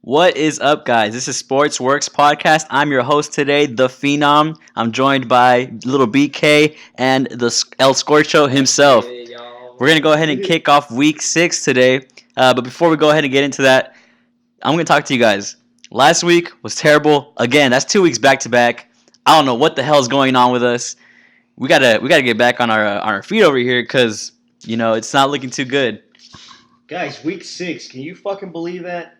What is up, guys? This is Sports Works Podcast. I'm your host today, The Phenom. I'm joined by little BK and the El Scorcho himself. We're going to go ahead and kick off week 6 today. But before we go ahead and get into that, I'm going to talk to you guys. Last week was terrible. Again, that's 2 weeks back to back. I don't know what the hell is going on with us. We gotta get back on our feet over here because, it's not looking too good. Guys, week 6. Can you fucking believe that?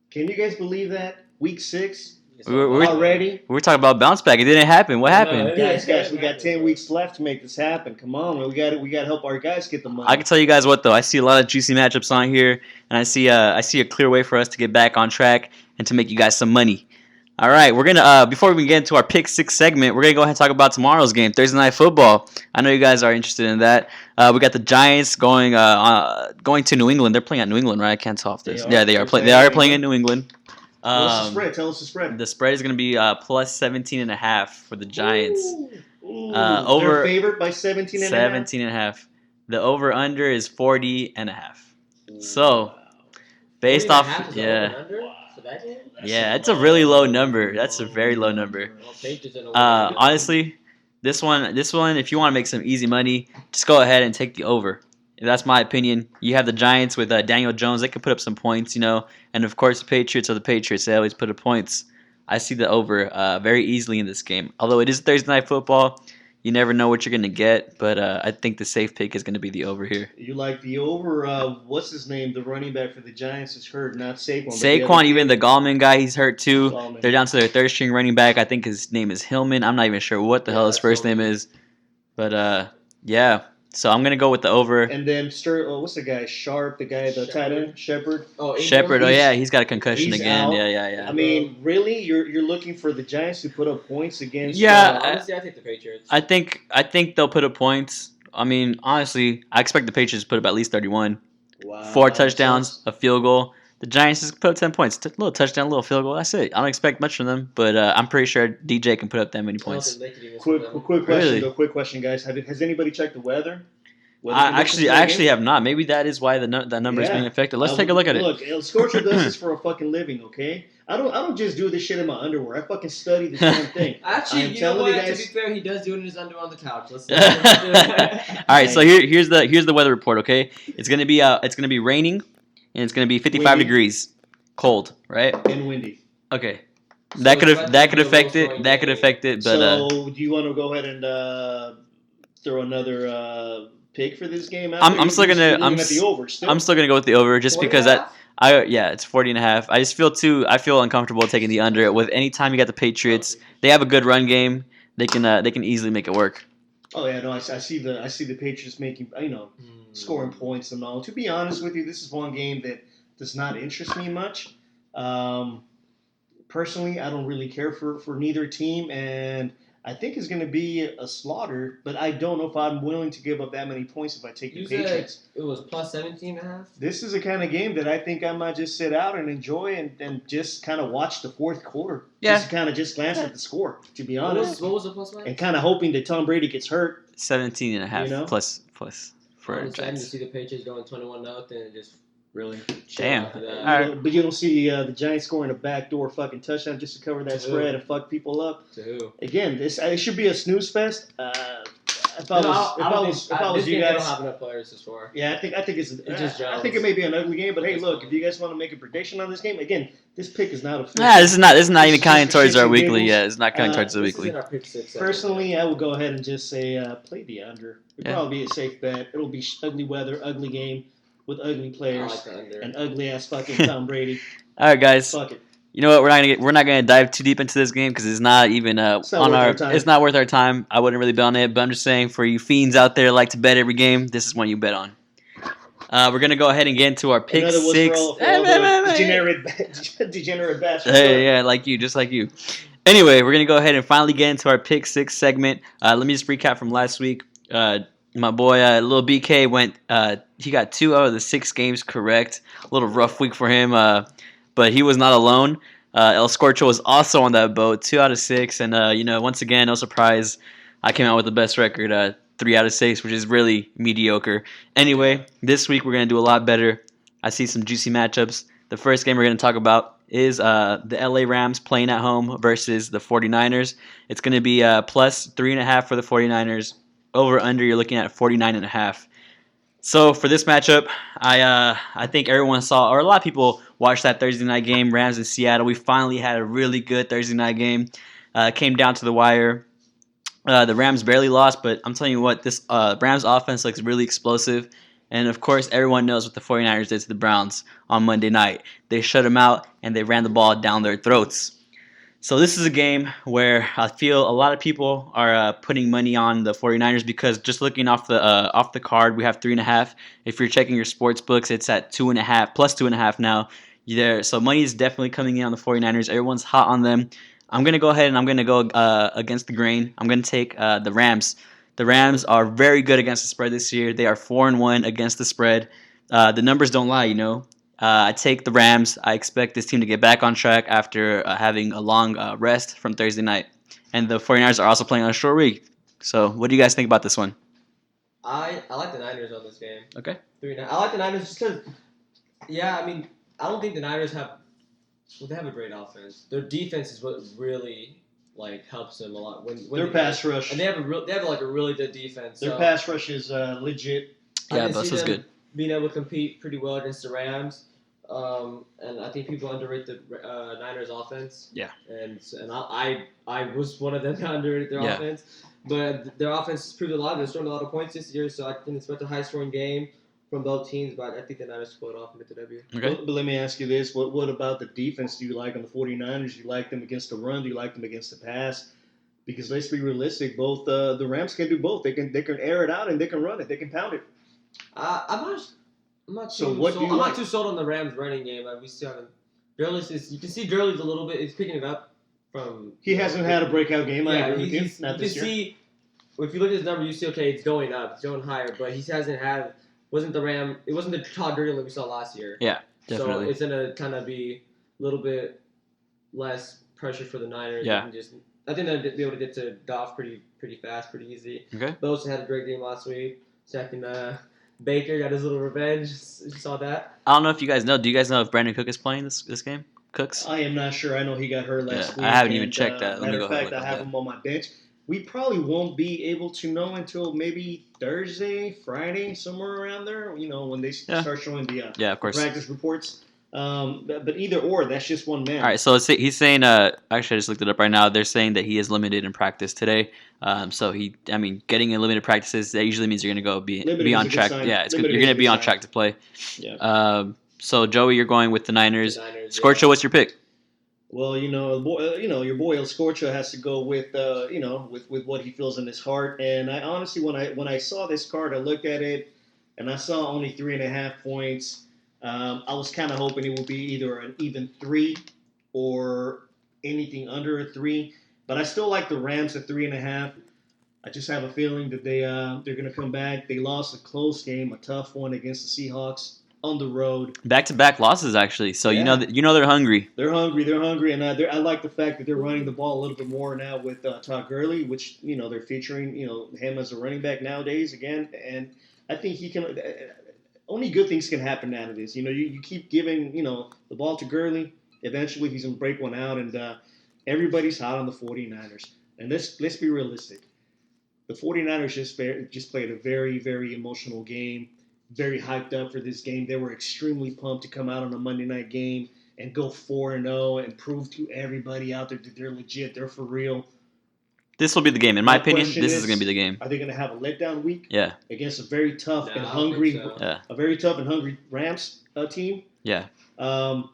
Can you guys believe that? Week 6 already? We were talking about bounce back. It didn't happen. What happened? Guys, we got 10 weeks left to make this happen. Come on, man. We got to help our guys get the money. I can tell you guys what though. I see a lot of juicy matchups on here, and I see a clear way for us to get back on track and to make you guys some money. All right, we're gonna before we get into our pick 6 segment, we're gonna go ahead and talk about tomorrow's game, Thursday Night Football. I know you guys are interested in that. We got the Giants going to New England. They're playing at New England, right? I can't tell off this. They are playing in New England. What's the spread? Tell us the spread. The spread is gonna be plus 17.5 for the Giants. They're favored by 17.5. The over under is 40.5. So based off, yeah, it's a really low number. That's a very low number. Honestly, this one, if you want to make some easy money, just go ahead and take the over. That's my opinion. You have the Giants with Daniel Jones. They could put up some points, and of course the Patriots are the Patriots. They always put up points. I see the over very easily in this game. Although it is Thursday Night Football, you never know what you're going to get, but I think the safe pick is going to be the over here. You like the over? What's his name? The running back for the Giants is hurt, not Saquon. Saquon, even the Gallman guy, he's hurt too. They're down to their third-string running back. I think his name is Hillman. I'm not even sure what the hell his first name is. But, yeah. So I'm going to go with the over. And then, what's the guy? Sharp, the guy, the tight end? Shepard? Shepard, he's got a concussion again. Out. Yeah. I mean, really? You're looking for the Giants to put up points against... Yeah. Honestly, I think the Patriots. I think they'll put up points. I mean, honestly, I expect the Patriots to put up at least 31. Wow. 4 touchdowns, a field goal. The Giants just put up 10 points. A little touchdown, a little field goal. That's it. I don't expect much from them, but I'm pretty sure DJ can put up that many points. Quick question, guys. Has anybody checked the weather? I actually have not. Maybe that is why that number is being affected. Let's take a look at it. Look, El Scorcho does this for a fucking living, okay? I don't just do this shit in my underwear. I fucking study this damn thing. Actually, you know what? To be fair, he does do it in his underwear on the couch. All right, so here's the weather report. Okay, it's gonna be raining, and it's gonna be 55 degrees, cold, right? And windy. Okay, that could affect it. That could affect it. But so do you want to go ahead and throw another pick for this game? I'm still gonna go with the over just because it's 40.5. I feel uncomfortable taking the under. With any time you got the Patriots, they have a good run game. They can easily make it work. Oh yeah, no, I see the Patriots making scoring points and all. To be honest with you, this is one game that does not interest me much. Personally, I don't really care for neither team, and I think it's going to be a slaughter, but I don't know if I'm willing to give up that many points if I take the Patriots. It was plus 17.5? This is the kind of game that I think I might just sit out and enjoy and just kind of watch the fourth quarter. Yeah. Just kind of glance at the score, to be honest. What was the plus line? And kind of hoping that Tom Brady gets hurt. 17.5 plus for I'm excited to Giants. see the Patriots going 21-0 and just really Damn. But you don't see the Giants scoring a backdoor fucking touchdown just to cover that spread and fuck people up. To who? Again, it should be a snooze fest. If I was you guys, they don't have enough players to score. Yeah, I think it's just I think it may be an ugly game, but hey, look, if you guys want to make a prediction on this game, again, this pick is not official. Yeah, this is not even counting towards our weekly. Yeah, it's not counting towards the weekly. Personally, I will go ahead and just say play the under. It'll probably be a safe bet. It'll be ugly weather, ugly game with ugly players and ugly ass fucking Tom Brady. All right, guys. Fuck it. You know what? We're not gonna dive too deep into this game because it's not even it's not worth our time. I wouldn't really bet on it, but I'm just saying for you fiends out there that like to bet every game, this is one you bet on. We're gonna go ahead and get into our pick 6. Degenerate bats. Hey, yeah, just like you. Anyway, we're gonna go ahead and finally get into our pick 6 segment. Let me just recap from last week. My boy, little BK went. He got 2 out of the 6 games correct. A little rough week for him, but he was not alone. El Scorcho was also on that boat, 2 out of 6, and once again, no surprise, I came out with the best record, 3 out of 6, which is really mediocre. Anyway, this week we're gonna do a lot better. I see some juicy matchups. The first game we're gonna talk about is the LA Rams playing at home versus the 49ers. It's going to be plus 3.5 for the 49ers. Over under, you're looking at 49.5. So for this matchup, I think everyone saw, or a lot of people watched that Thursday night game, Rams in Seattle. We finally had a really good Thursday night game. Came down to the wire. The Rams barely lost, but I'm telling you what, this Rams offense looks really explosive. And, of course, everyone knows what the 49ers did to the Browns on Monday night. They shut them out, and they ran the ball down their throats. So this is a game where I feel a lot of people are putting money on the 49ers because just looking off the card, we have 3.5. If you're checking your sports books, it's at 2.5, plus 2.5 now. So money is definitely coming in on the 49ers. Everyone's hot on them. I'm going to go ahead and I'm going to go against the grain. I'm going to take the Rams. The Rams are very good against the spread this year. They are 4-1 against the spread. The numbers don't lie, you know. I take the Rams. I expect this team to get back on track after having a long rest from Thursday night. And the 49ers are also playing on a short week. So what do you guys think about this one? I like the Niners on this game. Okay. 3-9. I like the Niners just because, I don't think the Niners have they have a great offense. Their defense is what really helps them a lot. When their pass rush, and they have a really good defense. Their pass rush is legit. Yeah, this was good. Being able to compete pretty well against the Rams, and I think people underrate the Niners offense. Yeah. And I was one of them that underrated their offense, but their offense has proved a lot. They're scoring a lot of points this year, so I can expect a high scoring game from both teams, but I think the Niners pull it off and get the W. Okay. But let me ask you this. What about the defense do you like on the 49ers? Do you like them against the run? Do you like them against the pass? Because let's be realistic, both the Rams can do both. They can air it out and they can run it. They can pound it. I'm not too sold on the Rams running game. We still haven't. You can see Gurley's a little bit. He's picking it up from. He hasn't had a breakout game. I agree with you. Not this year. See, if you look at his number, you see it's going up, it's going higher, but he hasn't had. It wasn't the Todd Gurley we saw last year. Yeah, definitely. So it's gonna kind of be a little bit less pressure for the Niners. Yeah. I think they'll be able to get to Goff pretty fast, pretty easy. Okay. Bosa had a great game last week. Second, Baker got his little revenge. You saw that? I don't know if you guys know. Do you guys know if Brandon Cook is playing this game? Cooks? I am not sure. I know he got hurt last week. I haven't even checked that. Matter of fact, I have him on my bench. We probably won't be able to know until maybe Thursday, Friday, somewhere around there. You know, when they start showing the of course. practice reports. But either or, that's just one man. All right, so he's saying. Actually, I just looked it up right now. They're saying that he is limited in practice today. So getting a limited practices that usually means you're going to be on track. Yeah, you're going to be on track to play. Yeah. So Joey, you're going with the Niners. Scorcho, what's your pick? Well, your boy El Scorcho has to go with with what he feels in his heart. And I honestly, when I saw this card, I looked at it, and I saw only 3.5 points. I was kind of hoping it would be either an even 3 or anything under a 3. But I still like the Rams at 3.5. I just have a feeling that they're going to come back. They lost a close game, a tough one against the Seahawks on the road. Back-to-back losses, actually. So you know they're hungry. They're hungry, and I like the fact that they're running the ball a little bit more now with Todd Gurley, which they're featuring him as a running back nowadays again, and I think he can. Only good things can happen out of this. You keep giving the ball to Gurley, eventually he's gonna break one out, and everybody's hot on the 49ers. And let's be realistic. The 49ers just played a very, very emotional game. Very hyped up for this game. They were extremely pumped to come out on a Monday night game and go 4-0 and prove to everybody out there that they're legit, they're for real. This will be the game. In my opinion, this is going to be the game. Are they going to have a letdown week? Yeah. Against a very tough and hungry, Rams team? Yeah. I'll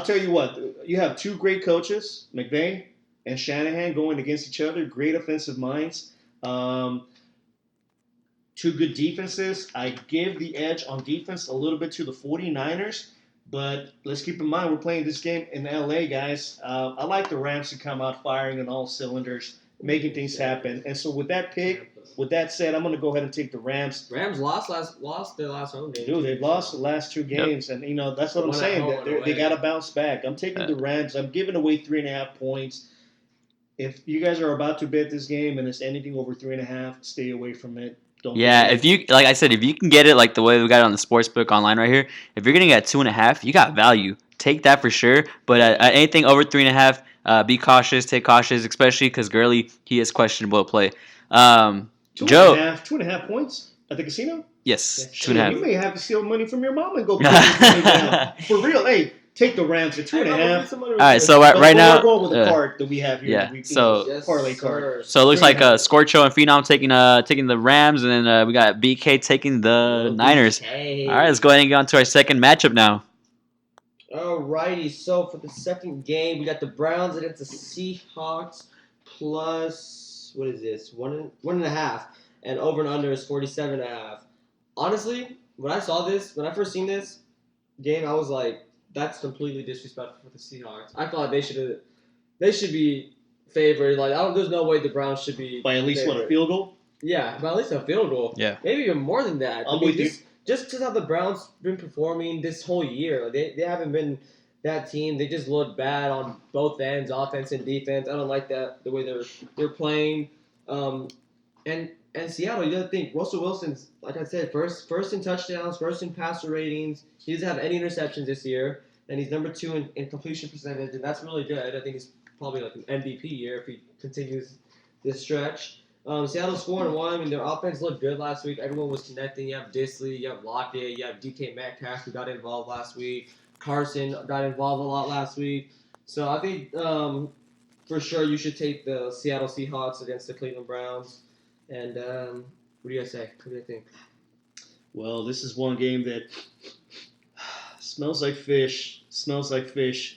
tell you what. You have two great coaches, McVay and Shanahan, going against each other. Great offensive minds. Two good defenses. I give the edge on defense a little bit to the 49ers, but let's keep in mind we're playing this game in LA, guys. I like the Rams to come out firing on all cylinders, making things happen. And so with that said, I'm going to go ahead and take the Rams. Rams lost their last home game. Dude, they've lost the last 2 games, and that's what I'm saying. They got to bounce back. I'm taking the Rams. I'm giving away 3.5 points. If you guys are about to bet this game and it's anything over 3.5, stay away from it. If you if you can get it like the way we got it on the sports book online right here, if you're getting it at 2.5, you got value. take that for sure. But anything over 3.5, be cautious, take cautious, especially because Gurley, he is questionable to play. Joe. 2.5 points at the casino? Yes, Yes. 2.5. You may have to steal money from your mom and go put this money down. For real, hey, take the Rams at 2.5. All right, so right But now, we're going with the card that we have here. yeah, We, you so- know, parlay card. so it looks like 3.5. Scorcho and Phenom taking the Rams, and then we got BK taking the Niners. All right, let's go ahead and get on to our second matchup now. Alrighty, so for the second game, we got the Browns against the Seahawks plus, what is this, 1.5, and over and under is 47.5. Honestly, when I first seen this game, I was like, that's completely disrespectful for the Seahawks. I thought they should be favored. Like, there's no way the Browns should be By at least, favored. what, a field goal? Yeah, by at least a field goal. Yeah. Maybe even more than that. I'm with you. Just how the Browns been performing this whole year. They haven't been that team. They just look bad on both ends, offense and defense. I don't like the way they're playing. And Seattle, you gotta think Russell Wilson's, like I said, first in touchdowns, first in passer ratings. He doesn't have any interceptions this year, and he's number 2 in completion percentage, and that's really good. I think he's probably like an MVP year if he continues this stretch. Seattle's 4-1. I mean, their offense looked good last week. Everyone was connecting. You have Disley, you have Lockett, you have DK Metcalf who got involved last week. Carson got involved a lot last week. So I think for sure you should take the Seattle Seahawks against the Cleveland Browns. And what do you guys say? What do you think? Well, this is one game that smells like fish,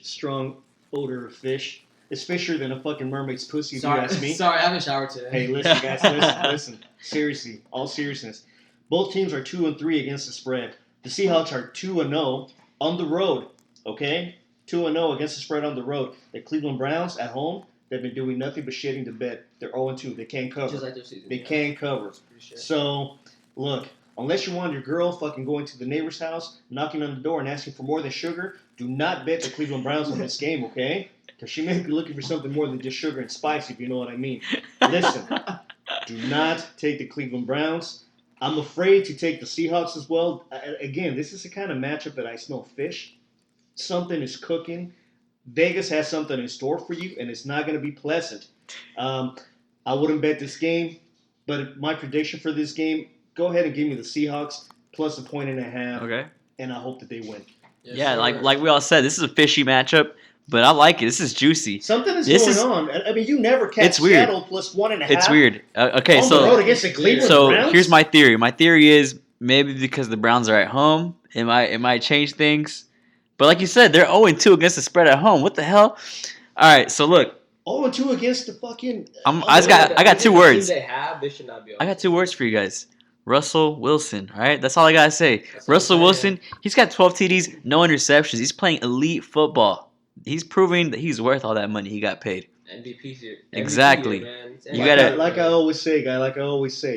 strong odor of fish. It's fishier than a fucking mermaid's pussy, if you ask me. Sorry, I haven't showered today. Hey, listen, guys, listen. Seriously, all seriousness. Both teams are 2-3 against the spread. The Seahawks are 2-0 on the road, okay? 2-0 against the spread on the road. The Cleveland Browns at home, they've been doing nothing but shitting the bed. They're 0-2. They can't cover. Just like their season. They can't cover. Pretty sure. So, look, unless you want your girl fucking going to the neighbor's house, knocking on the door and asking for more than sugar, do not bet the Cleveland Browns on this game, okay? Because she may be looking for something more than just sugar and spice, if you know what I mean. Listen, do not take the Cleveland Browns. I'm afraid to take the Seahawks as well. Again, this is the kind of matchup that I smell fish. Something is cooking. Vegas has something in store for you, and it's not going to be pleasant. I wouldn't bet this game, but my prediction for this game, go ahead and give me the Seahawks plus 1.5, Okay. and I hope that they win. Yes, Yeah, sir. like we all said, this is a fishy matchup, but I like it. This is juicy. Something is This going on. I mean, you never catch It's weird. Seattle plus 1.5. It's weird. Okay, on the road so against the Cleveland so Browns? here's my theory. My theory is maybe because the Browns are at home, it might change things. But like you said, they're 0-2 against the spread at home. What the hell? All right, so look, 0-2 against the fucking. I got two words. They should not be. I got two words for you guys. Russell Wilson, all right? That's all I got to say. That's what Russell I'm Wilson, he's got 12 TDs, no interceptions. He's playing elite football. He's proving that he's worth all that money he got paid. MVP here. Exactly. Man. It's You MVP. gotta- Like I always say,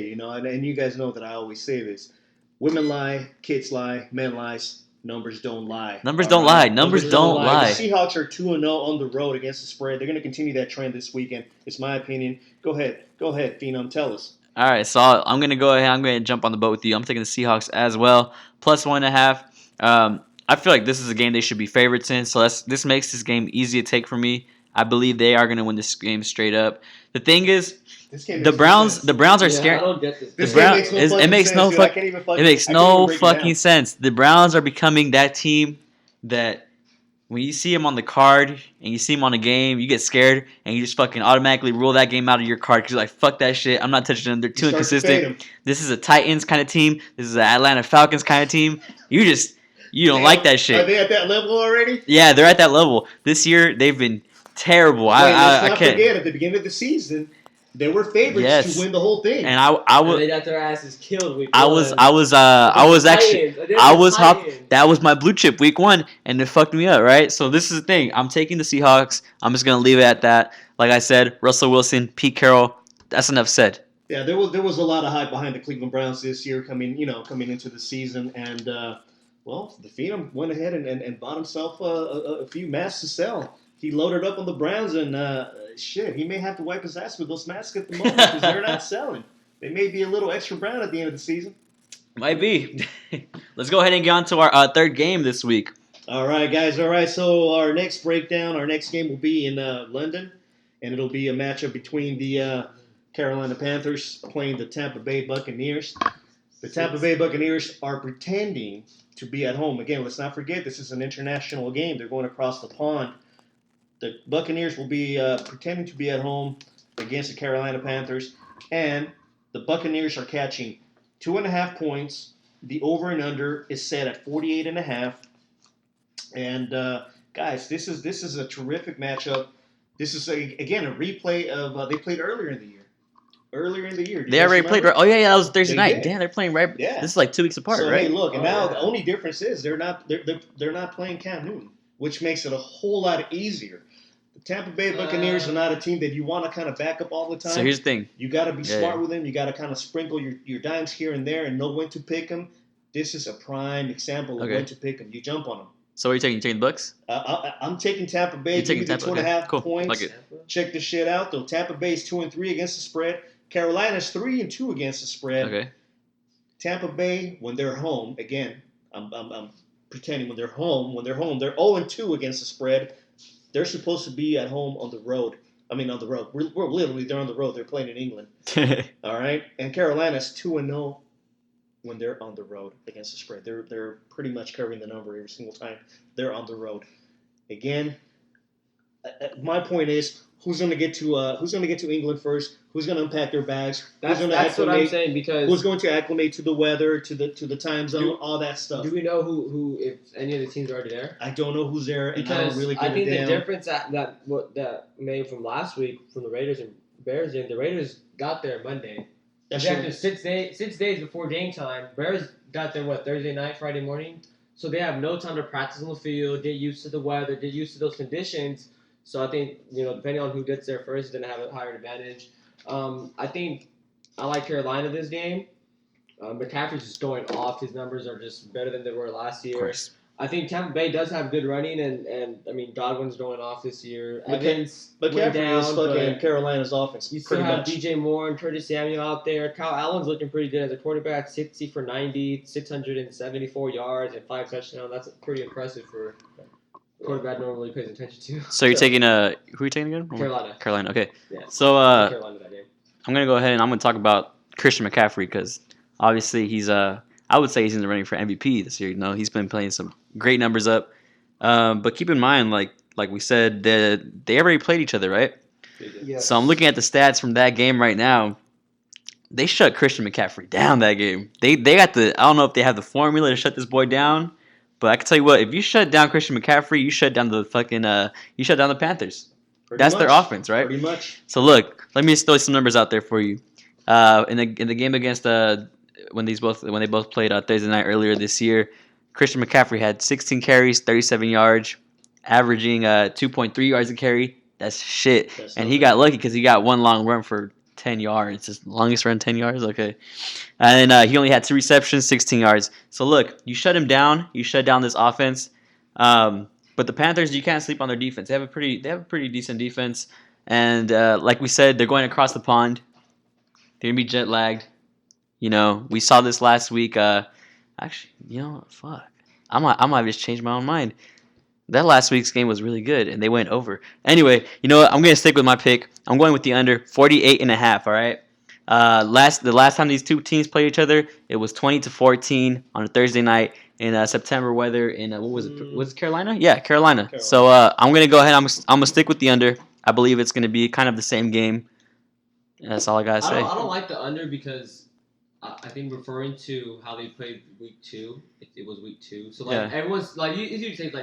you know, and you guys know that I always say this. Women lie, kids lie, men lies, numbers don't lie. Numbers All don't right? lie. Numbers don't lie. The Seahawks are 2-0 on the road against the spread. They're going to continue that trend this weekend. It's my opinion. Go ahead, Phenom, tell us. All right, so I'm going to go ahead. I'm going to jump on the boat with you. I'm taking the Seahawks as well, plus 1.5. I feel like this is a game they should be favorites in, so this makes this game easy to take for me. I believe they are going to win this game straight up. The thing is, This game the makes no Browns sense. are I scared. don't get this. This the Brown- game makes no it fucking makes sense, no dude. fuck- I can't even It fucking, makes I can't no even break it down. fucking sense. The Browns are becoming that team that when you see them on the card and you see them on a game, you get scared and you just fucking automatically rule that game out of your card because you're like, fuck that shit. I'm not touching them. They're too You start to fade inconsistent. 'em. This is a Titans kind of team. This is an Atlanta Falcons kind of team. You don't Damn, like that Are shit. they at that level already? Yeah, they're at that level. This year, they've been terrible. Wait, I let's not can't. forget, at the beginning of the season, they were favorites Yes. to win the whole thing. And I And would. they got their asses killed week I one. was actually, I was Titans. that was my blue chip week 1, and it fucked me up, right? So this is the thing. I'm taking the Seahawks. I'm just gonna leave it at that. Like I said, Russell Wilson, Pete Carroll. That's enough said. Yeah, there was a lot of hype behind the Cleveland Browns this year coming into the season, and well, the Phenom went ahead and bought himself a few masks to sell. He loaded up on the Browns, and shit, he may have to wipe his ass with those masks at the moment because they're not selling. They may be a little extra brown at the end of the season. Might be. Let's go ahead and get on to our third game this week. All right, guys. All right. So our next breakdown, our next game will be in London, and it'll be a matchup between the Carolina Panthers playing the Tampa Bay Buccaneers. The Tampa Bay Buccaneers are pretending to be at home. Again, let's not forget this is an international game. They're going across the pond. The Buccaneers will be pretending to be at home against the Carolina Panthers, and the Buccaneers are catching 2.5 points. The over and under is set at 48.5. And guys, this is a terrific matchup. This is again a replay of they played earlier in the year. Earlier in the year, They already played. Oh yeah, that was Thursday They night. did. Damn, they're playing right. Yeah. This is like 2 weeks apart, So right? hey, look, and Oh, now yeah. the only difference is they're not playing Cam Newton, which makes it a whole lot easier. The Tampa Bay Buccaneers are not a team that you want to kind of back up all the time. So here's the thing. You got to be Yeah, smart yeah. with them. You got to kind of sprinkle your dimes here and there and know when to pick them. This is a prime example of Okay. when to pick them. You jump on them. So what are you taking? You taking the Bucks? I'm taking Tampa Bay. You're taking Give me the Tampa, okay. 2.5 Cool. points. Like it. Check this shit out though. Tampa Bay is 2-3 against the spread. Carolina's 3-2 against the spread. Okay. Tampa Bay, when they're home, again, I'm pretending when they're home, they're 0-2 against the spread. They're supposed to be at home on the road. I mean, on the road. We're literally, they're on the road. They're playing in England. All right? And Carolina's 2-0 when they're on the road against the spread. They're pretty much covering the number every single time they're on the road. Again, my point is, who's going to get to England first? Who's going to unpack their bags? That's who's going to what I'm acclimate? saying because Who's going to acclimate to the weather, to the time zone, Do- all that stuff? do we know who if any of the teams are already there? I don't know who's there, and I Because don't really I give think a the damn. difference that made from last week from the Raiders and Bears game, the Raiders got there Monday. That's After true. 6 days before game time. Bears got there Thursday night, Friday morning. So they have no time to practice on the field, get used to the weather, get used to those conditions. So I think depending on who gets there first, is going to have a higher advantage. I think I like Carolina this game. McCaffrey's just going off. His numbers are just better than they were last Of year. course. I think Tampa Bay does have good running, and I mean Godwin's going off this year. McCa- Evans went McCaffrey down, is fucking but Carolina's offense. you still Pretty have much. DJ Moore and Curtis Samuel out there. Kyle Allen's looking pretty good as a quarterback, 60 for 90, 674 yards and 5 touchdowns. That's pretty impressive for a quarterback no one really pays attention to. So you're taking who are you taking again? Carolina. Carolina. Okay. Yeah. So Carolina that game. I'm gonna go ahead and I'm gonna talk about Christian McCaffrey because obviously he's I would say he's in the running for MVP this year. He's been playing some great numbers up. But keep in mind, like we said, they already played each other, right? Yes. So I'm looking at the stats from that game right now. They shut Christian McCaffrey down that game. They got I don't know if they have the formula to shut this boy down, but I can tell you what, if you shut down Christian McCaffrey, you shut down the Panthers. Pretty That's their much. offense, right? Pretty much. So look, let me just throw some numbers out there for you. In the game against when they both played Thursday night earlier this year, Christian McCaffrey had 16 carries, 37 yards, averaging 2.3 yards a carry. That's shit. That's And not he bad. got lucky because he got one long run for 10 yards. His longest run, 10 yards. Okay. And he only had 2 receptions, 16 yards. So look, you shut him down. You shut down this offense. But the Panthers, you can't sleep on their defense. They have a pretty decent defense. And like we said, they're going across the pond. They're gonna be jet lagged. We saw this last week. Actually, fuck. I might just change my own mind. That last week's game was really good, and they went over. Anyway, you know what? I'm going to stick with my pick. I'm going with the under 48.5, all right? The last time these two teams played each other, it was 20-14 on a Thursday night in September weather in, what was it? Was it Carolina? Yeah, Carolina. So I'm going to go ahead. I'm going to stick with the under. I believe it's going to be kind of the same game. That's all I got to say. I don't like the under because I think referring to how they played week 2, it was week 2. So Yeah. everyone's you usually take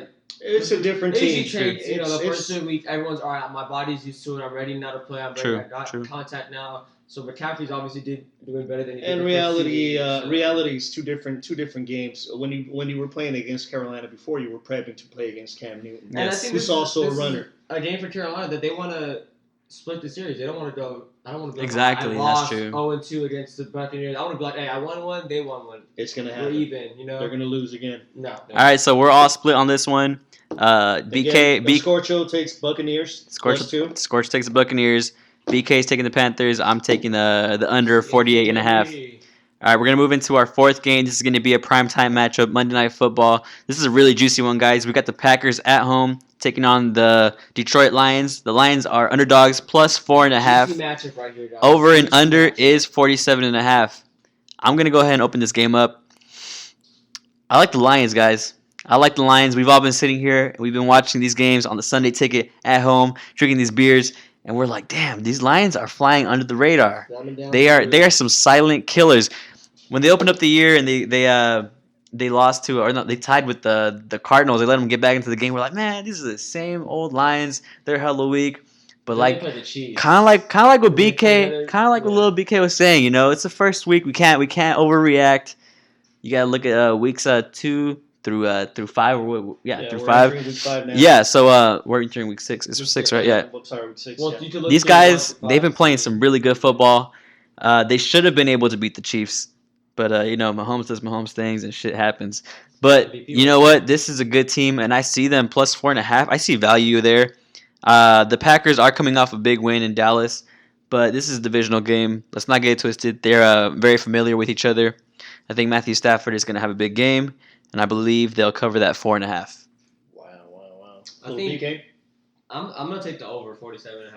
It's a different It team. usually takes, the It's- first 2 weeks, everyone's, all right, my body's used to it, I'm ready now to play, I'm ready, True, I got true. contact now. So McCaffrey's obviously doing better than he did And the first 2 weeks, so- reality is two different games. When you were playing against Carolina before, you were prepping to play against Cam Newton, And I Yes. think who's this also is a runner. a game for Carolina that they want to split the series. They don't want to go. I don't want to go. Exactly, I that's lost true. 0-2 against the Buccaneers. I want to be like, hey, I won one, they won one. It's gonna We're happen. even. They're gonna lose again. No. All right, so we're all split on this one. BK, Again, Scorcho takes Buccaneers. +2. Scorch takes the Buccaneers. BK's taking the Panthers. I'm taking the under 48.5. All right, we're going to move into our fourth game. This is going to be a primetime matchup, Monday Night Football. This is a really juicy one, guys. We got the Packers at home taking on the Detroit Lions. The Lions are underdogs plus 4.5. Juicy matchup right here, guys. Over and Juicy under matchup. is 47.5. I'm going to go ahead and open this game up. I like the Lions, guys. I like the Lions. We've all been sitting here. We've been watching these games on the Sunday ticket at home, drinking these beers, and we're like, damn, these Lions are flying under the radar. They are some silent killers. When they opened up the year and they lost to, or no, they tied with the Cardinals. They let them get back into the game. We're like, man, these are the same old Lions. They're hella weak. But like, kind of like what little BK was saying. You know, it's the first week. We can't overreact. You gotta look at weeks 2 through 5 or through we're 5. entering week 5 now. Yeah, so we're entering week 6. It's 6, right? Yeah. I'm sorry, week 6. Well, yeah. you can look These good guys, at the they've been five. playing some really good football. They should have been able to beat the Chiefs, but you know, Mahomes does Mahomes things and shit happens. But you know what? This is a good team, and I see them plus 4.5. I see value there. The Packers are coming off a big win in Dallas, but this is a divisional game. Let's not get it twisted. They're very familiar with each other. I think Matthew Stafford is going to have a big game, and I believe they'll cover that 4.5. Wow. I think- BK? I'm gonna take the over 47.5.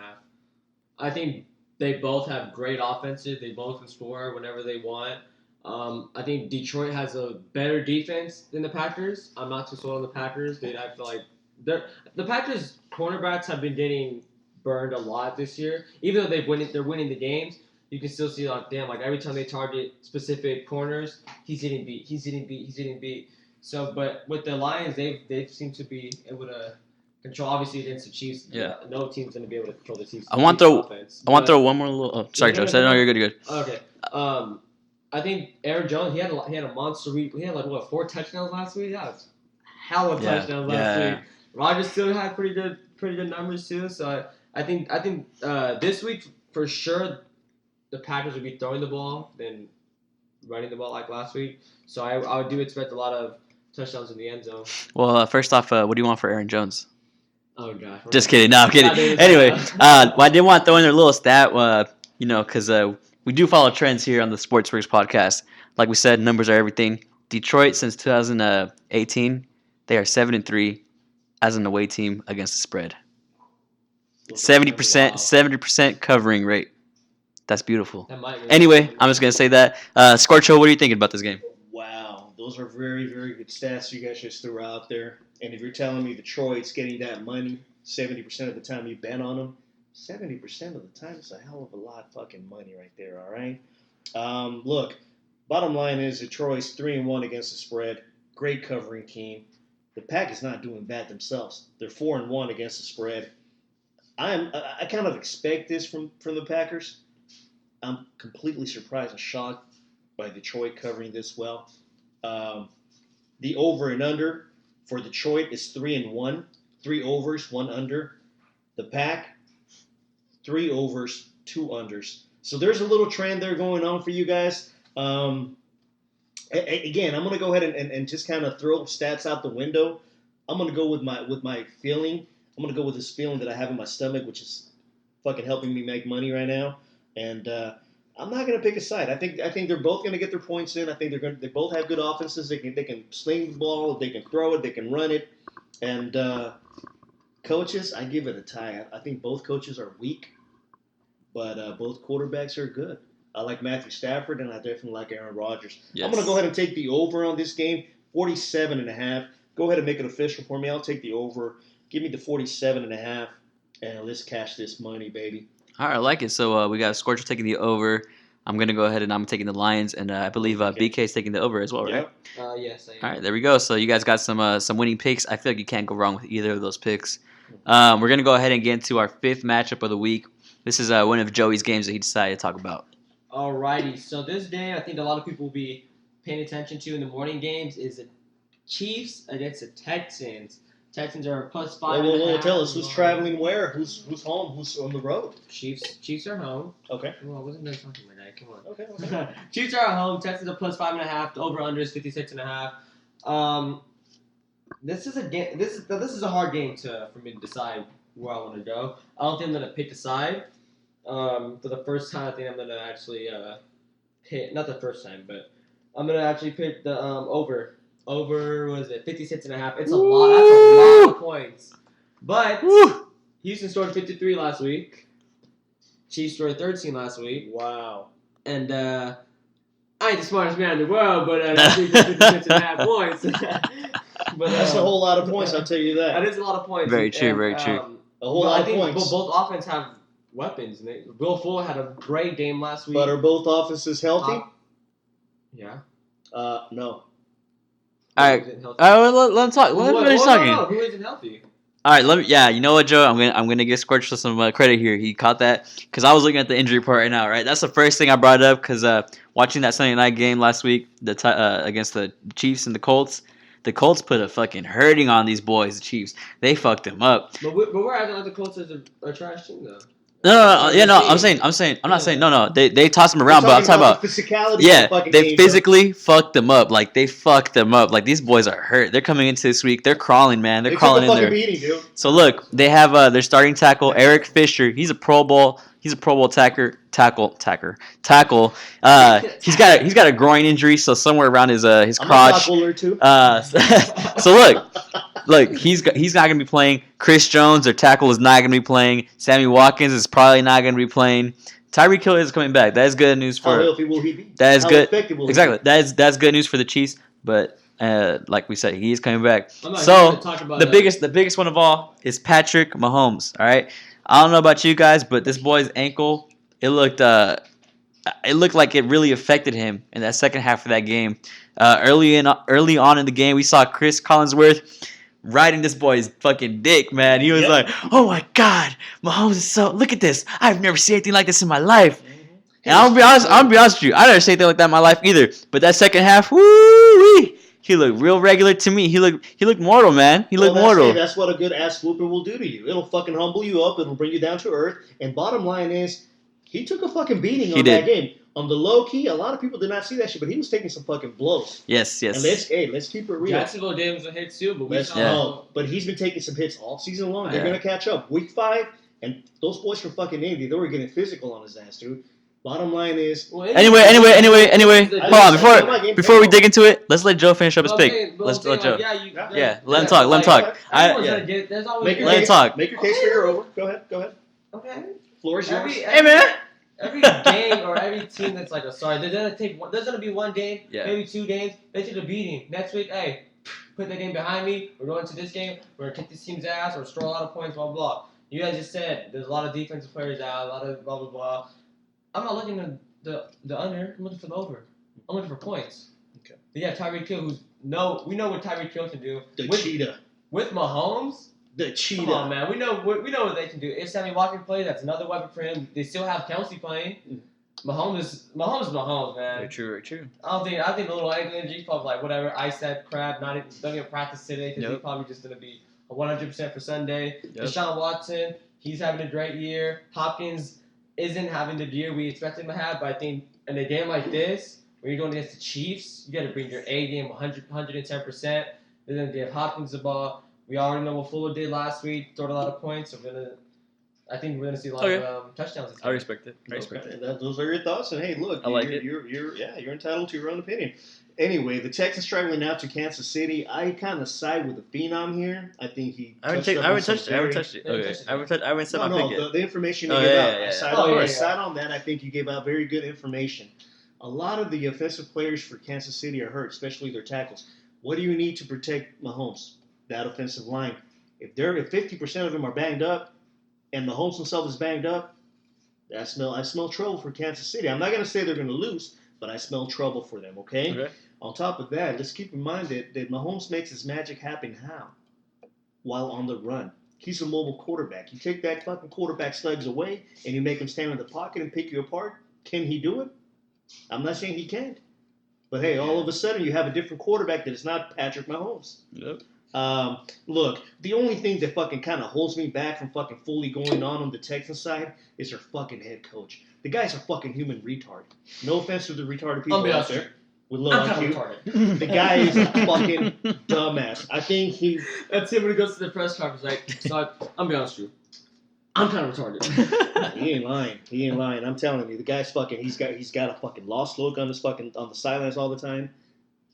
I think they both have great offenses. They both can score whenever they want. I think Detroit has a better defense than the Packers. I'm not too sold on the Packers. I feel like the Packers cornerbacks have been getting burned a lot this year. Even though they're winning the games, you can still see like every time they target specific corners, he's getting beat. So, but with the Lions, they seem to be able to control. Obviously, against the Chiefs, Yeah. no team's going to be able to control the Chiefs. I want to offense. I want to throw one more little. Oh, sorry, Joe. No, you're good. You're good. Okay. I think Aaron Jones. He had a monster week. He had 4 touchdowns last week. That was hell of touchdowns last week. Rodgers still had pretty good numbers too. So I think this week for sure the Packers would be throwing the ball than running the ball like last week. So I do expect a lot of touchdowns in the end zone. Well, first off, what do you want for Aaron Jones? Oh gosh. Just kidding. No, I'm kidding. Not doing Anyway, that. I did want to throw in their little stat, because we do follow trends here on the Sportsworks podcast. Like we said, numbers are everything. Detroit since 2018, they are 7-3 as an away team against the spread. 70% covering rate. That's beautiful. That might Anyway, I'm just gonna say that. Scorcho, what are you thinking about this game? Wow, those are very, very good stats you guys just threw out there. And if you're telling me Detroit's getting that money 70% of the time you bet on them, 70% of the time it's a hell of a lot of fucking money right there, all right? Look, bottom line is Detroit's 3-1 against the spread. Great covering team. The Pack is not doing bad themselves. They're 4-1 against the spread. I kind of expect this from the Packers. I'm completely surprised and shocked by Detroit covering this well. The over and under for Detroit is 3-1, 3 overs, 1 under. The Pack, 3 overs, 2 unders. So there's a little trend there going on for you guys. Again, I'm going to go ahead and just kind of throw stats out the window. I'm going to go with my feeling. I'm going to go with this feeling that I have in my stomach, which is fucking helping me make money right now. And I'm not going to pick a side. I think they're both going to get their points in. I think they both have good offenses. They can sling the ball. They can throw it. They can run it. And coaches, I give it a tie. I think both coaches are weak, but both quarterbacks are good. I like Matthew Stafford, and I definitely like Aaron Rodgers. Yes. I'm going to go ahead and take the over on this game, 47.5. Go ahead and make it official for me. I'll take the over. Give me the 47.5, and let's cash this money, baby. All right, I like it. So we got Scorcher taking the over. I'm going to go ahead and I'm taking the Lions, and I believe BK is taking the over as well, right? Yep. Yes, I am. All right, there we go. So you guys got some winning picks. I feel like you can't go wrong with either of those picks. We're going to go ahead and get into our 5th matchup of the week. This is one of Joey's games that he decided to talk about. Alrighty, so this game I think a lot of people will be paying attention to in the morning games is the Chiefs against the Texans. Texans are plus 5. Whoa, tell us who's traveling where? Who's home? Who's on the road? Chiefs are home. Okay. Well, I wasn't done talking about that. Come on. Okay. Chiefs are at home. Texans are plus 5.5. The over under is 56.5. This is a game. This is a hard game for me to decide where I want to go. I don't think I'm gonna pick a side. For the first time, I think I'm gonna actually hit. Not the first time, but I'm gonna actually pick the over. Over was it 56.5? It's a lot. That's a lot of points. But Woo. Houston scored 53 last week. Chiefs scored 13 last week. Wow. And I ain't the smartest man in the world, but that's 56.5 points. But That's a whole lot of points, I'll tell you That that. is a lot of points. Very true, very true. A whole Well, lot I of think points. both offense have weapons. Will Fuller had a great game last week. But are both offenses healthy? Yeah. No. All right. Who isn't healthy? Let him talk. Let him finish talking. No, who isn't healthy? All right, yeah, you know what, Joe? I'm gonna give Scorch some credit here. He caught that because I was looking at the injury report right now. Right, that's the first thing I brought up because watching that Sunday night game last week, against the Chiefs and the Colts put a fucking hurting on these boys. The Chiefs, they fucked them up. But we're acting like the Colts are a trash team though. No, yeah, no. I'm not saying no. They tossed them around, but I'm talking about the physicality. yeah, of the fucking they game, physically fucked them up. Like they fucked them up. Like these boys are hurt. They're coming into this week. They're crawling, man. They They're took crawling a in fucking there. beating, dude. So look, they have their starting tackle Eric Fisher. He's a Pro Bowl tackle. He's got a groin injury, so somewhere around his I'm a crotch. tackler too. So look, he's not gonna be playing. Chris Jones, their tackle, is not gonna be playing. Sammy Watkins is probably not gonna be playing. Tyreek Hill is coming back. That is good news How for. healthy will he be? That is How good. effective will he Exactly. be? That's good news for the Chiefs. But like we said, he is coming back. I'm not So here to talk about the biggest one of all is Patrick Mahomes. All right. I don't know about you guys, but this boy's ankle, it looked like it really affected him in that second half of that game. Early on in the game, we saw Chris Collinsworth riding this boy's fucking dick, man. He was Yep. like, "Oh my God, Mahomes is so. Look at this. I've never seen anything like this in my life." And I'll be honest with you. I never seen anything like that in my life either. But that second half, woo, he looked real regular to me. He looked mortal, man. He looked mortal. That's what a good ass whooping will do to you. It'll fucking humble you up. It'll bring you down to earth. And bottom line is, he took a fucking beating on that game. On the low key, a lot of people did not see that shit, but he was taking some fucking blows. Yes. And let's keep it real. Jacksonville gave him a hit too, but But he's been taking some hits all season long. They're Yeah. gonna catch up. Week 5, and those boys from fucking Indy, they were getting physical on his ass, dude. Bottom line is, Anyway. Hold on, before we dig into it, let's let Joe finish up his pick. Let's let Joe. Yeah, let him talk. Let him talk. There's always Make your Let him case, talk. Make your case for your over. Go ahead. Okay. Floor is yours. Hey, man. Every game or every team that's like, there's gonna be one game, Yeah. maybe 2 games. They take a beating. Next week, hey, put that game behind me. We're going to this game. We're gonna kick this team's ass or score a lot of points. Blah blah blah. You guys just said there's a lot of defensive players out, a lot of blah blah blah. I'm not looking at the under. I'm looking for the over. I'm looking for points. Okay. Yeah, Tyreek Hill. We know what Tyreek Hill can do. The with, cheetah. with Mahomes. The cheetah. Come on, man. We know what they can do. If Sammy Watkins plays, that's another weapon for him. They still have Kelsey playing. Mahomes is Mahomes, man. Very true. I think the little ankle injury, probably like whatever. I said crap. Don't even practice today because he's probably just gonna be a 100% for Sunday. Yep. Deshaun Watson, he's having a great year. Hopkins isn't having the year we expect him to have, but I think in a game like this, when you're going against the Chiefs, you got to bring your A game 110%. They're gonna give Hopkins the ball. We already know what Fuller did last week. Scored a lot of points. So I think we're gonna see a lot of touchdowns. I respect it. Those are your thoughts, and hey, look, I like it. You're entitled to your own opinion. Anyway, the Texans traveling now to Kansas City. I kind of side with the Phenom here. I think he. I haven't touched it. Okay. I haven't said my pick yet. The information you Oh, gave yeah, out. yeah, I side on that. I think you gave out very good information. A lot of the offensive players for Kansas City are hurt, especially their tackles. What do you need to protect Mahomes? That offensive line. If 50% of them are banged up, and Mahomes himself is banged up, I smell trouble for Kansas City. I'm not going to say they're going to lose, but I smell trouble for them, okay? On top of that, let's keep in mind that Mahomes makes his magic happen how? While on the run. He's a mobile quarterback. You take that fucking quarterback's legs away, and you make him stand in the pocket and pick you apart. Can he do it? I'm not saying he can't. But hey, all of a sudden you have a different quarterback that is not Patrick Mahomes. Yep. Look, the only thing that fucking kind of holds me back from fucking fully going on the Texans side is their fucking head coach. The guy's a fucking human retard. No offense to the retarded people out there with low IQ. The guy is a fucking dumbass. I think he. That's him when he goes to the press conference. Like, so I'm be honest with you. I'm kind of retarded. He ain't lying. He ain't lying. I'm telling you, the guy's fucking. He's got a fucking lost look on on the sidelines all the time.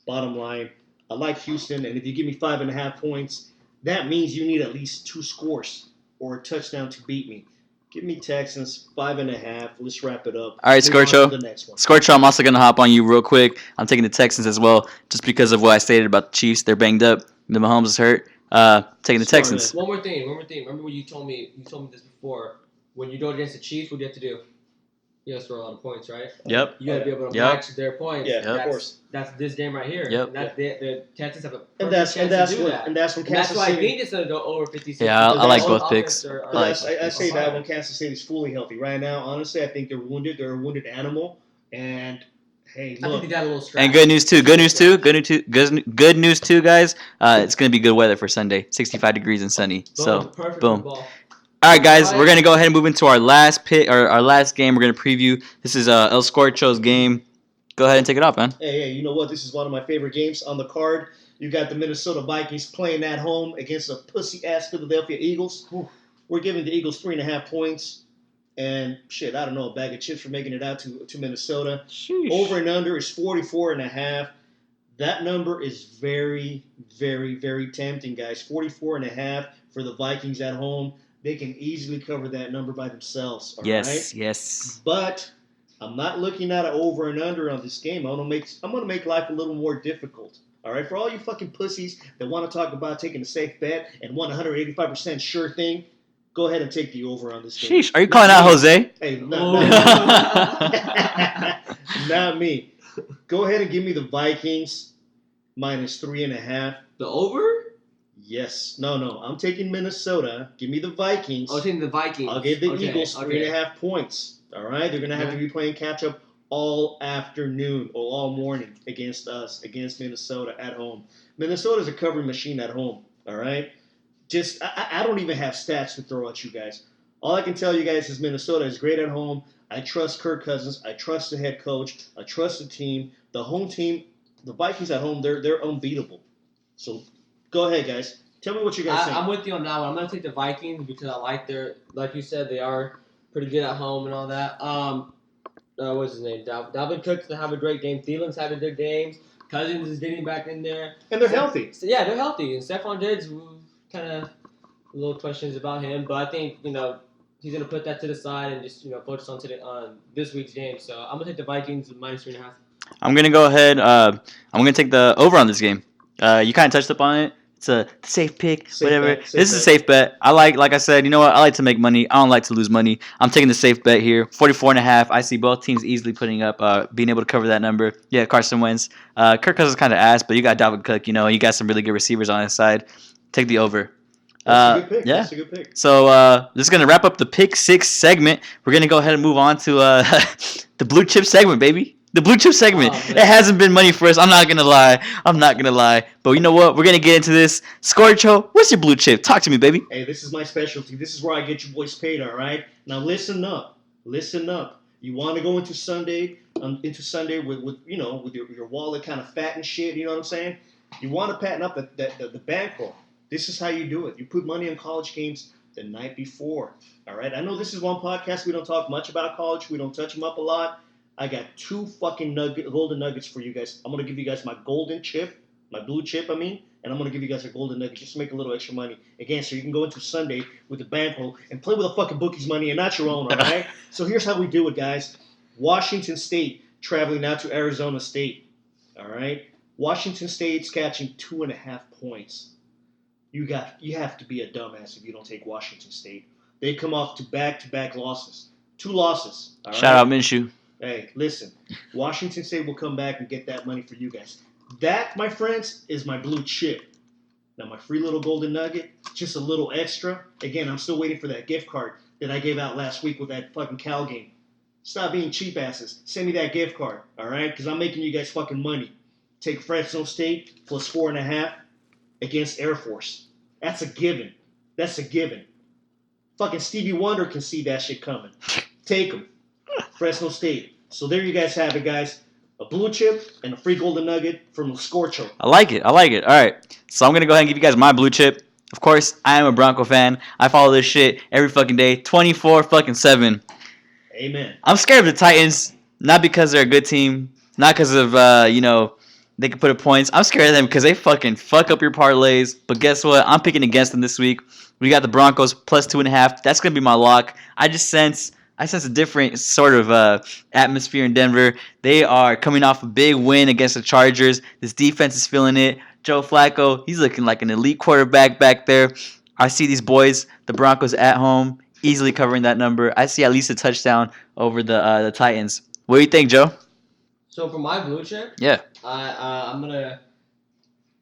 Bottom line, I like Houston, and if you give me 5.5 points, that means you need at least 2 scores or a touchdown to beat me. Give me Texans 5.5. Let's wrap it up. All right, Move on Scorcho. to the next one. Scorcho, I'm also going to hop on you real quick. I'm taking the Texans as well, just because of what I stated about the Chiefs. They're banged up. The Mahomes is hurt. Taking the Smart, Texans. One more thing. Remember when you told me this before? When you go against the Chiefs, what do you have to do? You have to score a lot of points, right? Yep. You got to be able to Yep. match their points. Yeah, Yep. of course. That's this game right here. Yep. And the Texans have a perfect And that's chance to do when that. and that's when And that's Kansas why I City. think it's going to go over 56. Yeah, I like both Offense picks. are- But I say that fire. when Kansas City's fully healthy. Right now, honestly, I think they're wounded. They're a wounded animal. And hey, I look, think they got a little scratch. And good news too. Good news too, guys. It's gonna be good weather for Sunday. 65 degrees and sunny. So, Perfect boom. football. all right, guys, we're gonna go ahead and move into our last pick or our last game. We're gonna preview. This is El Scorcho's game. Go ahead and take it off, man. hey, you know what? This is one of my favorite games on the card. You got the Minnesota Vikings playing at home against the pussy-ass Philadelphia Eagles. We're giving the Eagles 3.5 points. And shit, I don't know, a bag of chips for making it out to Minnesota. Over and under is 44.5. That number is very, very, very tempting, guys. 44.5 for the Vikings at home. They can easily cover that number by themselves. All Yes, right? yes. But I'm not looking at an over and under on this game. I'm gonna make life a little more difficult. All right, for all you fucking pussies that want to talk about taking a safe bet and want 185% sure thing, go ahead and take the over on this game. Sheesh. Are you calling out Jose? Hey, Oh. not me. Go ahead and give me the Vikings minus 3.5. The over? Yes. No. I'm taking Minnesota. Give me the Vikings. Oh, taking the Vikings. I'll give the Okay, Eagles 3.5 points. All right, they're gonna have to be playing catch up all afternoon or all morning against us, against Minnesota at home. Minnesota's a covering machine at home. All right, just I don't even have stats to throw at you guys. All I can tell you guys is Minnesota is great at home. I trust Kirk Cousins. I trust the head coach. I trust the team. The home team, the Vikings at home, they're unbeatable. So go ahead, guys. Tell me what you guys think. I'm with you on that one. I'm going to take the Vikings because I like like you said, they are pretty good at home and all that. What's his name? Dalvin Cook's have a great game. Thielen's having good games. Cousins is getting back in there. And they're healthy. So, yeah, they're healthy. And Stephon Diggs, kind of little questions about him. But I think, he's going to put that to the side and just, focus on this week's game. So I'm going to take the Vikings minus 3.5. I'm gonna go ahead. I'm gonna take the over on this game. You kind of touched up on it. It's a safe pick, whatever. Bet, This is a safe bet. Like I said, you know what? I like to make money. I don't like to lose money. I'm taking the safe bet here. 44.5. I see both teams easily putting up, being able to cover that number. Yeah, Carson Wentz. Kirk Cousins kind of ass, but you got Dalvin Cook. You got some really good receivers on his side. Take the over. That's a good pick. Yeah. That's a good pick. So this is gonna wrap up the pick six segment. We're gonna go ahead and move on to the blue chip segment, baby. The blue chip segment. Oh, It hasn't been money for us. I'm not gonna lie. But you know what? We're gonna get into this. Scorcho, what's your blue chip? Talk to me, baby. Hey, this is my specialty. This is where I get you boys paid, all right? Now listen up. Listen up. You want to go into Sunday with your wallet kind of fat and shit, you know what I'm saying? You want to patent up the bankroll. This is how you do it. You put money on college games the night before, all right? I know this is one podcast. We don't talk much about college. We don't touch them up a lot. I got 2 fucking golden nuggets for you guys. I'm going to give you guys my golden chip, my blue chip, and I'm going to give you guys a golden nugget just to make a little extra money. Again, so you can go into Sunday with the bankroll and play with the fucking bookie's money and not your own, all right? So here's how we do it, guys. Washington State traveling now to Arizona State, all right? Washington State's catching 2.5 points. You have to be a dumbass if you don't take Washington State. They come off to back-to-back losses. 2 losses, all right? Shout out Minshew. Hey, listen, Washington State will come back and get that money for you guys. That, my friends, is my blue chip. Now, my free little golden nugget, just a little extra. Again, I'm still waiting for that gift card that I gave out last week with that fucking Cal game. Stop being cheap asses. Send me that gift card, all right? Because I'm making you guys fucking money. Take Fresno State plus 4.5 against Air Force. That's a given. Fucking Stevie Wonder can see that shit coming. Take them. Fresno State. So there you guys have it, guys. A blue chip and a free golden nugget from Scorcho. I like it. All right. So I'm going to go ahead and give you guys my blue chip. Of course, I am a Bronco fan. I follow this shit every fucking day. 24-7. Amen. I'm scared of the Titans, not because they're a good team, not because of they can put up points. I'm scared of them because they fucking fuck up your parlays. But guess what? I'm picking against them this week. We got the Broncos plus 2.5. That's gonna be my lock. I sense a different sort of atmosphere in Denver. They are coming off a big win against the Chargers. This defense is feeling it. Joe Flacco, he's looking like an elite quarterback back there. I see these boys, the Broncos at home, easily covering that number. I see at least a touchdown over the Titans. What do you think, Joe? So for my blue chip, Yeah. I'm gonna.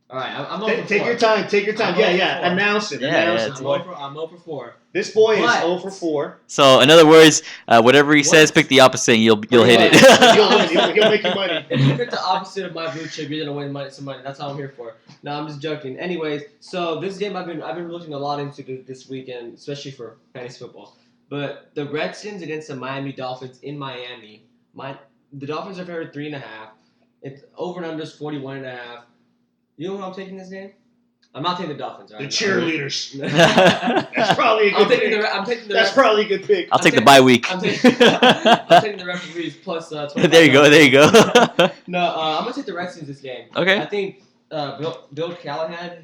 All right, I'm Take your time. Take your time. Yeah. Announce it. Yeah, Announce yeah, it, it's boy. I'm 0 for 4. This boy is But- 0 for 4. So in other words, whatever he says, pick the opposite, and you'll hit it. You'll make you money. If you pick the opposite of my blue chip, you're gonna win some money. That's all I'm here for. No, I'm just joking. Anyways, so this game I've been looking a lot into this weekend, especially for fantasy football. But the Redskins against the Miami Dolphins in Miami. The Dolphins are favored 3.5. It's over and under is 41.5. You know who I'm taking this game? I'm not taking the Dolphins. The Right? cheerleaders. That's That's probably a good pick. I'm taking the. That's probably a good pick. I'll take the bye week. I'm taking the referees plus. 25. There you go. There you go. No, I'm gonna take the Redskins this game. Okay. I think Bill Callahan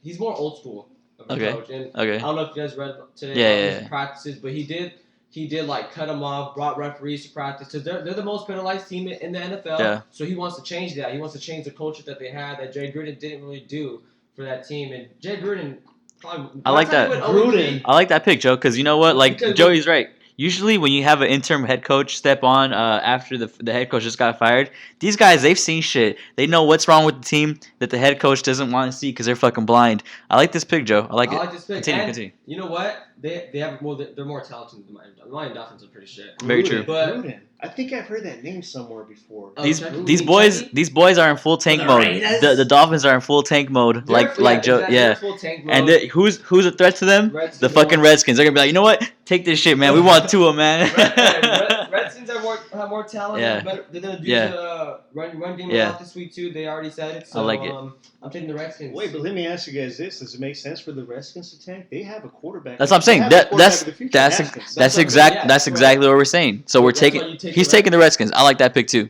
he's more old school of a Okay. coach, and Okay. I don't know if you guys read today Yeah, about yeah, his yeah. practices, but he did like cut them off, brought referees to practice because they're the most penalized team in the NFL. Yeah. So he wants to change that. He wants to change the culture that they had that Jay Gruden didn't really do for that team, and Jay Gruden. Probably, I like that. Gruden. I like that pick, Joe, because you know what? Like Because- Joey's right. Usually, when you have an interim head coach step on after the head coach just got fired, these guys they've seen shit. They know what's wrong with the team that the head coach doesn't want to see because they're fucking blind. I like this pick, Joe. I like I it. like this pick. Continue. And you know what? They have more. They're more talented than the Miami Dolphins are pretty shit. Very true. But- Gruden. I think I've heard that name somewhere before. Oh, These Chucky? these Chucky? boys are in full tank The mode. Raiders? The Dolphins are in full tank mode, They're- like Joe. exactly, Yeah. they're full tank mode. And who's a threat to them? Redskins The are fucking more- Redskins. They're gonna be like, you know what? Take this shit, man. We want Tua, man. Redskins have more talent. Yeah. They're gonna do Yeah. the run game a Yeah. lot this week too. They already said it. So, I like it. I'm taking the Redskins. Wait, but let me ask you guys this: does it make sense for the Redskins to tank? They have a quarterback. That's what I'm saying. They have a That's quarterback of the future, that's Haskins. that's what I'm saying, exactly yeah, that's right. exactly what we're saying. So we're That's why taking. you take He's the taking the Redskins. I like that pick too.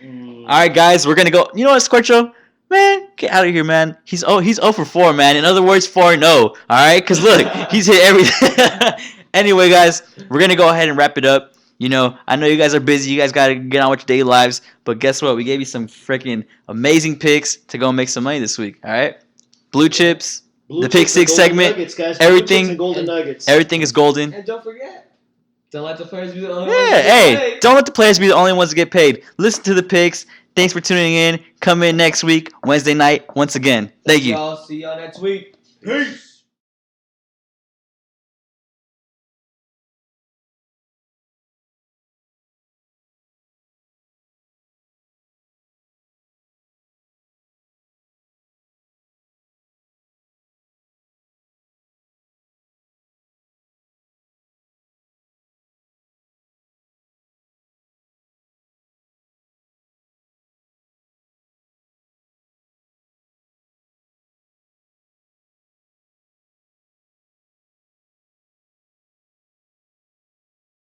Mm. All right, guys, we're gonna go. You know what, Scorcho? Man, get out of here, man. He's 0 for 4, man. In other words, 4-0. All right, because look, he's hit everything. Anyway, guys, we're gonna go ahead and wrap it up. You know, I know you guys are busy. You guys gotta get on with your daily lives. But guess what? We gave you some freaking amazing picks to go make some money this week. All right, blue chips. Blue the Pick chips and Six golden segment, nuggets, guys. everything- Blue chips and golden nuggets. Everything is golden. And don't forget, don't let the players be the only ones. Yeah, to get hey, paid. don't let the players be the only ones to get paid. Listen to the picks. Thanks for tuning in. Come in next week, Wednesday night, once again. Thank you. Y'all see y'all next week. Peace.